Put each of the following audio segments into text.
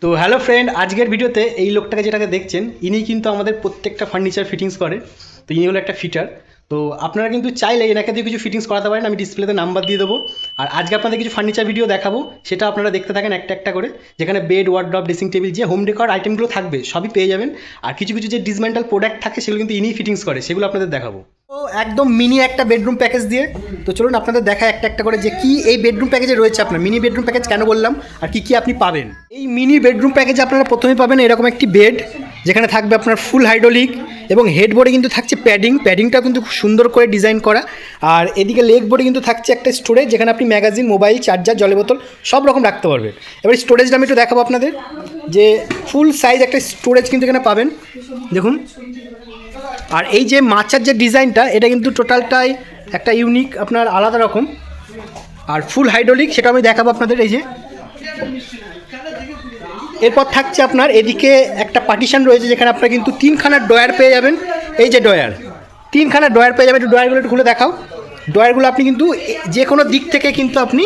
তো hello friend, আজকের ভিডিওতে এই লোকটাকে যেটাকে দেখছেন ইনি কিন্তু আমাদের প্রত্যেকটা ফার্নিচার ফিটিংস করে। তো ইনি হলো একটা ফিটার। তো আপনারা কিন্তু চাইলে এনাকে দিয়ে কিছু ফিটিংস করাতে পারেন, আমি ডিসপ্লেতে নাম্বার দিয়ে দেবো। আর আজকে আপনাদের কিছু ফার্নিচার ভিডিও দেখাবো, সেটা আপনারা দেখতে থাকেন একটা একটা করে, যেখানে বেড, ওয়ার্ডরোব, ড্রেসিং টেবিল, যে হোম ডেকর আইটেমগুলো থাকবে সবই পেয়ে যাবেন। আর কিছু কিছু যে ডিসমেন্টাল প্রোডাক্ট থাকে সেগুলো কিন্তু ইনিই ফিটিংস করে, সেগুলো আপনাদের দেখাবো। তো একদম মিনি একটা বেডরুম প্যাকেজ দিয়ে, তো চলুন আপনাদের দেখা একটা একটা করে যে কি এই বেডরুম প্যাকেজে রয়েছে। আপনার মিনি বেডরুম প্যাকেজ কেন বললাম আর কি কি আপনি পাবেন। এই মিনি বেডরুম প্যাকেজে আপনারা প্রথমে পাবেন এরকম একটি বেড, যেখানে থাকবে আপনার ফুল হাইড্রোলিক এবং হেডবোর্ডে কিন্তু থাকছে প্যাডিংটাও কিন্তু খুব সুন্দর করে ডিজাইন করা। আর এদিকে লেগ বোর্ডে কিন্তু থাকছে একটা স্টোরেজ, যেখানে আপনি ম্যাগাজিন, মোবাইল, চার্জার, জলের বোতল সব রকম রাখতে পারবেন। এবার স্টোরেজটা আমি একটু দেখাবো আপনাদের, যে ফুল সাইজ একটা স্টোরেজ কিন্তু এখানে পাবেন, দেখুন। আর এই যে মাচার যে ডিজাইনটা, এটা কিন্তু টোটালটাই একটা ইউনিক, আপনার আলাদা রকম। আর ফুল হাইড্রোলিক সেটা আমি দেখাবো আপনাদের। এই যে এরপর থাকছে আপনার এদিকে একটা পার্টিশন রয়েছে, যেখানে আপনারা কিন্তু তিনখানা ড্রয়ার পেয়ে যাবেন। এই যে ড্রয়ার, তিনখানা ড্রয়ার পেয়ে যাবেন। একটু ড্রয়ারগুলো একটু খুলে দেখাও। ড্রয়ারগুলো আপনি কিন্তু যে কোনো দিক থেকে কিন্তু আপনি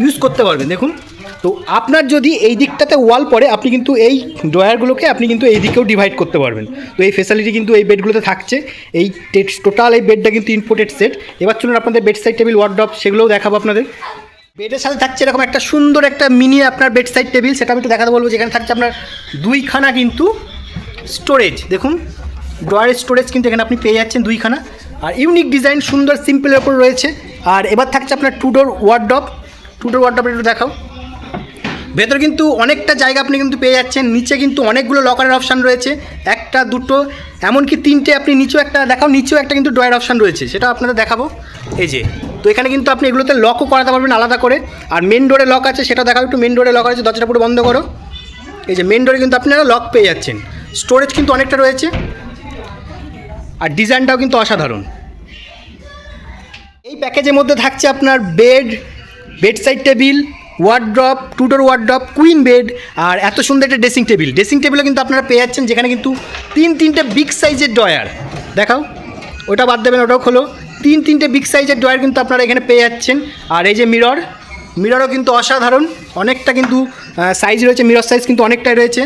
ইউজ করতে পারবেন, দেখুন। তো আপনার যদি এই দিকটাতে ওয়াল পড়ে, আপনি কিন্তু এই ড্রয়ারগুলোকে আপনি কিন্তু এই দিকেও ডিভাইড করতে পারবেন। তো এই ফেসিলিটি কিন্তু এই বেডগুলোতে থাকছে। এই টোটাল এই বেডটা কিন্তু ইম্পোর্টেড সেট। এবার চলুন আপনাদের বেড সাইড টেবিল, ওয়ার্ডরোব সেগুলোও দেখাবো আপনাদের। বেডের সাথে থাকছে এরকম একটা সুন্দর একটা মিনি আপনার বেড সাইড টেবিল, সেটা আমি একটু দেখাতে বলবো। যেখানে থাকছে আপনার দুইখানা কিন্তু স্টোরেজ, দেখুন ড্রয়ারের স্টোরেজ কিন্তু এখানে আপনি পেয়ে যাচ্ছেন দুইখানা। আর ইউনিক ডিজাইন, সুন্দর সিম্পলের ওপর রয়েছে। আর এবার থাকছে আপনার টু ডোর ওয়ার্ডরোব একটু দেখাও। ভেতরে কিন্তু অনেকটা জায়গা আপনি কিন্তু পেয়ে যাচ্ছেন। নিচে কিন্তু অনেকগুলো লকারের অপশান রয়েছে, একটা দুটো এমনকি তিনটে। আপনি নিচেও একটা দেখাও, নিচেও একটা কিন্তু ড্রয়ার অপশান রয়েছে, সেটা আপনাদের দেখাবো। এই যে, তো এখানে কিন্তু আপনি এগুলোতে লকও করাতে পারবেন আলাদা করে। আর মেন ডোরে লক আছে, সেটা দেখাও একটু। মেন ডোরে লক আছে, দরজাটা পুরো বন্ধ করো। এই যে মেন ডোরে কিন্তু আপনারা লক পেয়ে যাচ্ছেন। স্টোরেজ কিন্তু অনেকটা রয়েছে, আর ডিজাইনটাও কিন্তু অসাধারণ। এই প্যাকেজের মধ্যে থাকছে আপনার bed side table, wardrobe, two door wardrobe, queen bed, আর এত সুন্দর একটা ড্রেসিং টেবিলও কিন্তু আপনারা পেয়ে যাচ্ছেন, যেখানে কিন্তু তিনটে বিগ সাইজের ড্রয়ার দেখাও। ওটা বাদ দেবেন, ওটাও খোলো। তিনটে বিগ সাইজের ড্রয়ার কিন্তু আপনারা এখানে পেয়ে যাচ্ছেন। আর এই যে মিররও কিন্তু অসাধারণ, অনেকটা কিন্তু সাইজ রয়েছে। মিরর সাইজ কিন্তু অনেকটাই রয়েছে।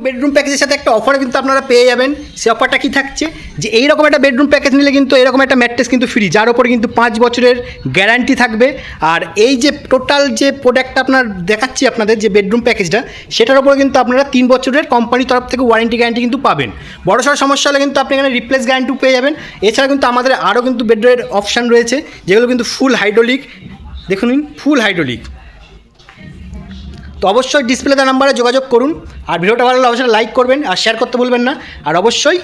বেডরুম প্যাকেজের সাথে একটা অফারও কিন্তু আপনারা পেয়ে যাবেন। সে অফারটা কী থাকছে, যে এইরকম একটা বেডরুম প্যাকেজ নিলে কিন্তু এরকম একটা ম্যাট্রেস কিন্তু ফ্রি, যার ওপরে কিন্তু 5 বছরের গ্যারান্টি থাকবে। আর এই যে টোটাল যে প্রোডাক্টটা আপনার দেখাচ্ছি আপনাদের, যে বেডরুম প্যাকেজটা, সেটার ওপরে কিন্তু আপনারা 3 বছরের কোম্পানির তরফ থেকে ওয়ারেন্টি গ্যারান্টি কিন্তু পাবেন। বড়সড় সমস্যা হলে কিন্তু আপনি এখানে রিপ্লেস গ্যারান্টিও পেয়ে যাবেন। এছাড়া কিন্তু আমাদের আরও কিন্তু বেডের অপশান রয়েছে, যেগুলো কিন্তু ফুল হাইড্রোলিক, দেখুন ফুল হাইড্রোলিক। তো অবশ্যই ডিসপ্লে দেওয়া নাম্বারে যোগাযোগ করুন। আর ভিডিওটা ভালো লাগলে অবশ্যই লাইক করবেন আর শেয়ার করতে ভুলবেন না। আর অবশ্যই